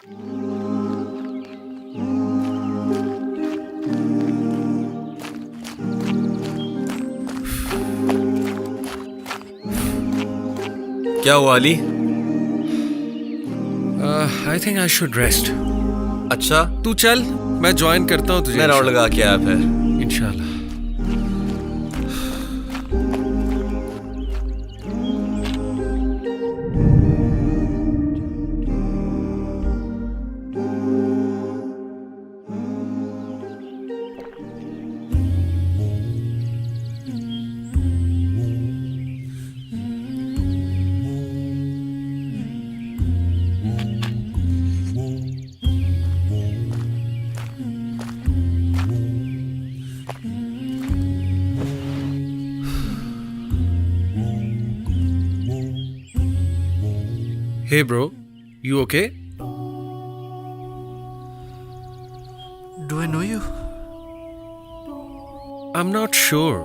क्या हुआ Ali? I think I should rest. अच्छा, तू चल, मैं ज्वाइन करता हूँ तुझे। मैं राउंड लगा के आया फिर। इंशाल्लाह। Hey bro, you okay? Do I know you? I'm not sure.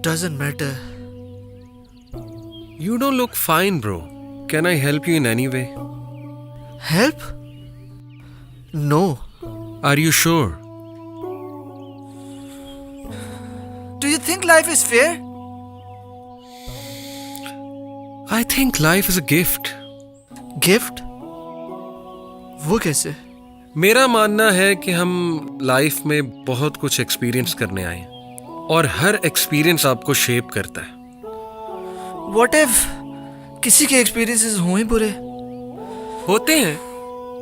Doesn't matter. You don't look fine, bro. Can I help you in any way? Help? No. Are you sure? Do you think life is fair? I think life is a gift. Gift? वो कैसे? मेरा मानना है कि हम life में बहुत कुछ एक्सपीरियंस करने आए हैं और हर एक्सपीरियंस आपको शेप करता है। What if किसी के एक्सपीरियंसेस हों ही बुरे? होते हैं,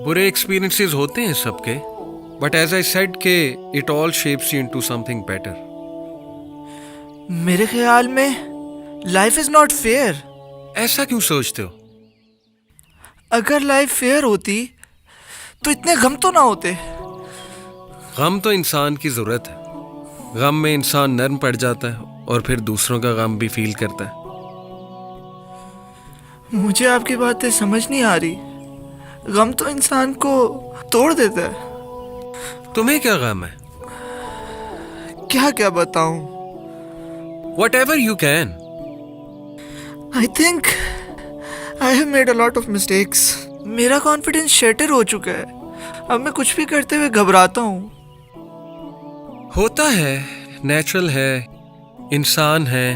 बुरे एक्सपीरियंसेस होते हैं सबके, बट एज आई सेड के it all shapes you into something better. मेरे ख्याल में लाइफ इज नॉट फेयर। ऐसा क्यों सोचते हो? अगर लाइफ फेयर होती तो इतने गम तो ना होते। गम तो इंसान की जरूरत है। गम में इंसान नर्म पड़ जाता है और फिर दूसरों का गम भी फील करता है। मुझे आपकी बातें समझ नहीं आ रही। गम तो इंसान को तोड़ देता है। तुम्हें क्या गम है? क्या क्या बताऊं? Whatever you can. I think I have made a lot of mistakes. मेरा कॉन्फिडेंस शैटर हो चुका है। अब मैं कुछ भी करते हुए घबराता हूँ। होता है, नेचुरल है, इंसान है,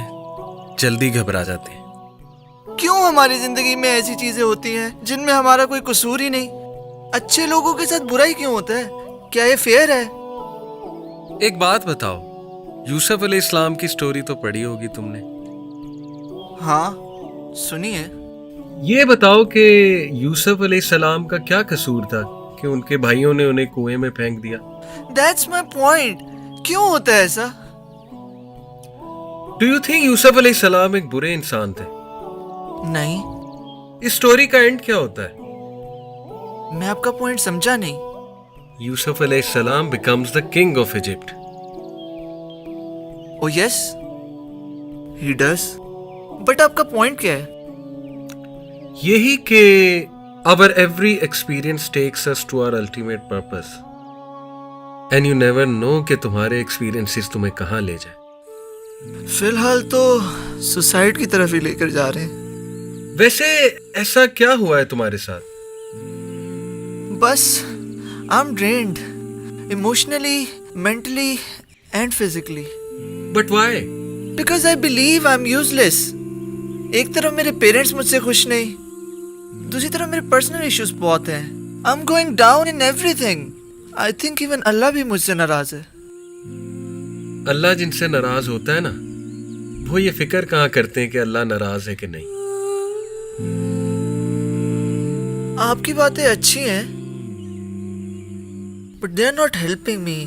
जल्दी घबरा जाते हैं। क्यों हमारी जिंदगी में ऐसी चीजें होती हैं जिनमें हमारा कोई कसूर ही नहीं? अच्छे लोगों के साथ बुरा ही क्यों होता है? क्या ये फेयर है? एक बात बताओ, यूसुफ अलैहिस्सलाम की स्टोरी तो पढ़ी होगी तुमने। हाँ, सुनिए। ये बताओ कि यूसुफ अलैहिस्सलाम का क्या कसूर था कि उनके भाइयों ने उन्हें कुएं में फेंक दिया? That's my point. क्यों होता है ऐसा? डू यू थिंक यूसुफ अलैहिस्सलाम एक बुरे इंसान थे? नहीं, इस स्टोरी का एंड क्या होता है? मैं आपका पॉइंट समझा नहीं। यूसुफ अलैहिस्सलाम becomes the king of Egypt. Oh yes, he does. But आपका पॉइंट क्या है? यही कि our every experience takes us to our ultimate purpose. And you never know कि तुम्हारे experiences तुम्हें कहाँ ले जाए। फिलहाल तो सुसाइड की तरफ ही लेकर जा रहे हैं। वैसे ऐसा क्या हुआ है तुम्हारे साथ? बस I am drained emotionally, mentally and physically. But why? Because I believe I am useless. एक तरफ मेरे पेरेंट्स मुझसे खुश नहीं, दूसरी तरफ मेरे पर्सनल इश्यूज बहुत हैं। I am going down in everything. I think even Allah भी मुझसे नाराज है। अल्लाह जिनसे नाराज होता है ना, वो ये फिक्र कहाँ करते हैं कि अल्लाह नाराज है कि नहीं। आपकी बातें अच्छी हैं, but they are not helping me.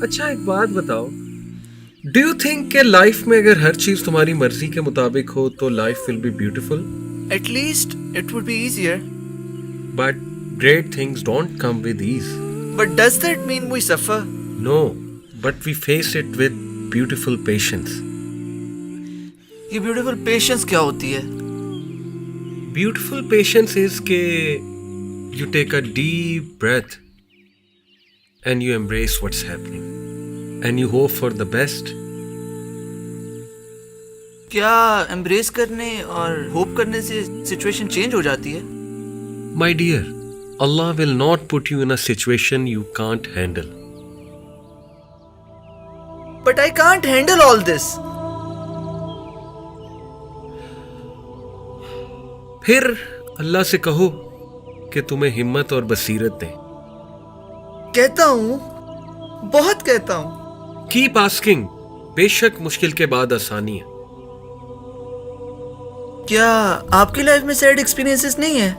अच्छा एक बात बताओ, डू यू थिंक कि लाइफ में अगर हर चीज तुम्हारी मर्जी के मुताबिक हो तो life will be beautiful? At least it would be easier. But great things don't come with ease. But does that mean we suffer? No, but we face it with beautiful patience. ये beautiful patience क्या होती है? Beautiful patience is के you take a deep breath and you embrace what's happening and you hope for the best. क्या embrace करने और hope करने से सिचुएशन चेंज हो जाती है? My dear, Allah will not put you in a situation you can't handle. But I can't handle all this. फिर अल्लाह से कहो कि तुम्हें हिम्मत और बसीरत दे. कहता हूँ, बहुत कहता हूँ. Keep asking. बेशक मुश्किल के बाद आसानी है. क्या आपकी लाइफ में सैड एक्सपीरियंसेस नहीं है?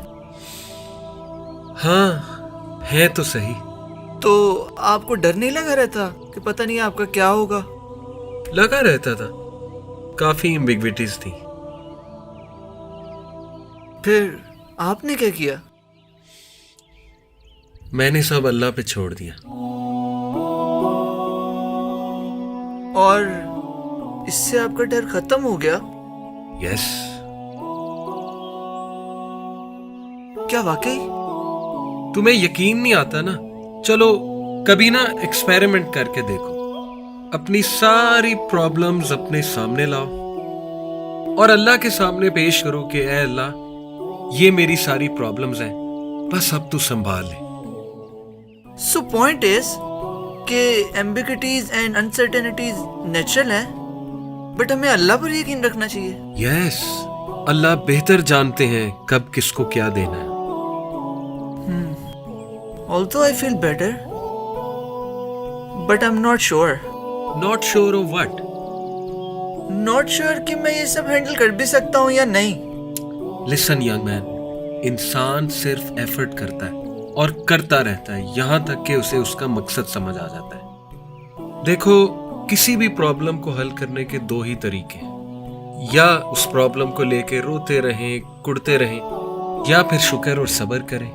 हाँ, है तो सही. तो आपको डर नहीं लगा रहता कि पता नहीं आपका क्या होगा? लगा रहता था. काफी एम्बिग्विटीज थी. फिर आपने क्या किया? मैंने सब अल्लाह पे छोड़ दिया. और इससे आपका डर खत्म हो गया? यस. क्या वाकई? तुम्हें यकीन नहीं आता ना? चलो कभी ना एक्सपेरिमेंट करके देखो. अपनी सारी प्रॉब्लम्स अपने सामने लाओ और अल्लाह के सामने पेश करो कि ऐ अल्लाह, ये मेरी सारी प्रॉब्लम्स हैं, बस अब तू संभाल ले. सो पॉइंट इज कि एम्बिग्विटीज एंड अनसर्टेनिटीज नेचुरल है, बट हमें अल्लाह पर यकीन रखना चाहिए. यस. अल्लाह बेहतर जानते हैं कब किसको क्या देना है. Although I feel better, but I'm not sure. Not sure of what? Not sure कि मैं ये सब हैंडल कर भी सकता हूँ या नहीं. Listen young man, इंसान सिर्फ एफर्ट करता है और करता रहता है यहां तक कि उसे उसका मकसद समझ आ जाता है. देखो, किसी भी प्रॉब्लम को हल करने के दो ही तरीके हैं. या उस प्रॉब्लम को लेके रोते रहें, कुड़ते रहें, या फिर शुक्र और सब्र करें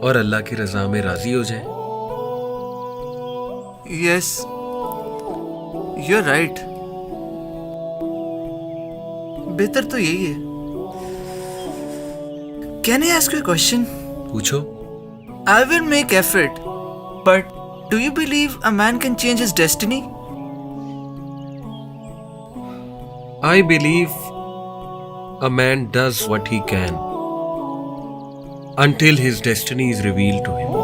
और अल्लाह की रजा में राजी हो जाएं. Yes, you're right. बेहतर तो यही है. Can I ask you a question? पूछो. I will make effort, but do you believe a man can change his destiny? I believe a man does what he can until his destiny is revealed to him.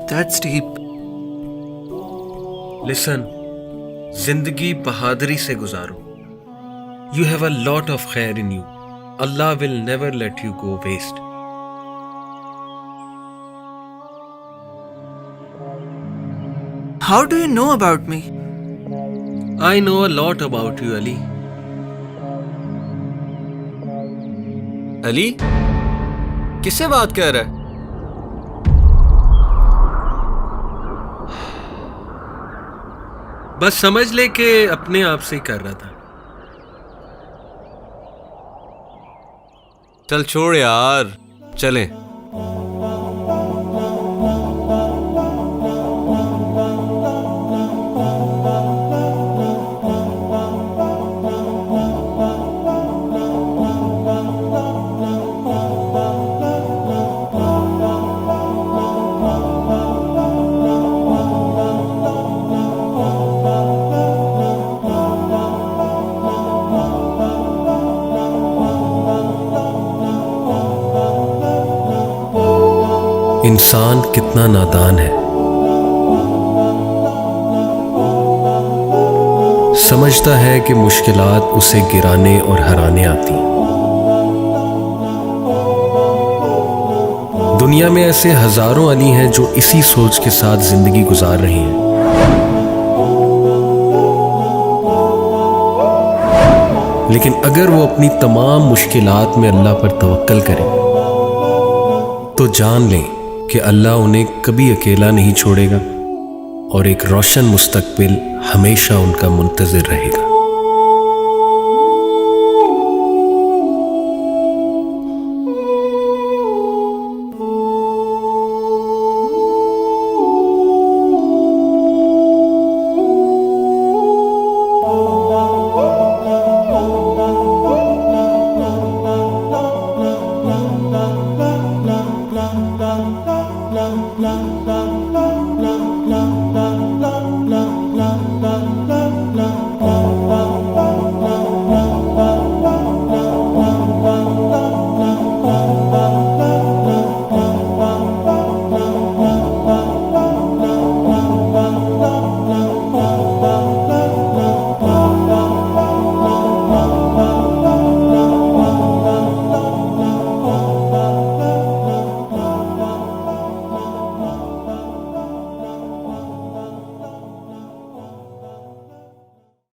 That's deep. Listen, जिंदगी बहादुरी से गुजारो. You have a lot of khair in you. Allah will never let you go waste. How do you know about me? I know a lot about you, Ali. Ali, किससे बात कर रहा है? बस समझ ले कि अपने आप से ही कर रहा था. चल छोड़ यार, चलें. इंसान कितना नादान है. समझता है कि मुश्किलात उसे गिराने और हराने आती हैं. दुनिया में ऐसे हजारों अली हैं जो इसी सोच के साथ जिंदगी गुजार रहे हैं. लेकिन अगर वो अपनी तमाम मुश्किलात में अल्लाह पर तवक्कल करें तो जान लें कि अल्लाह उन्हें कभी अकेला नहीं छोड़ेगा और एक रोशन मुस्तकबिल हमेशा उनका मुंतज़िर रहेगा.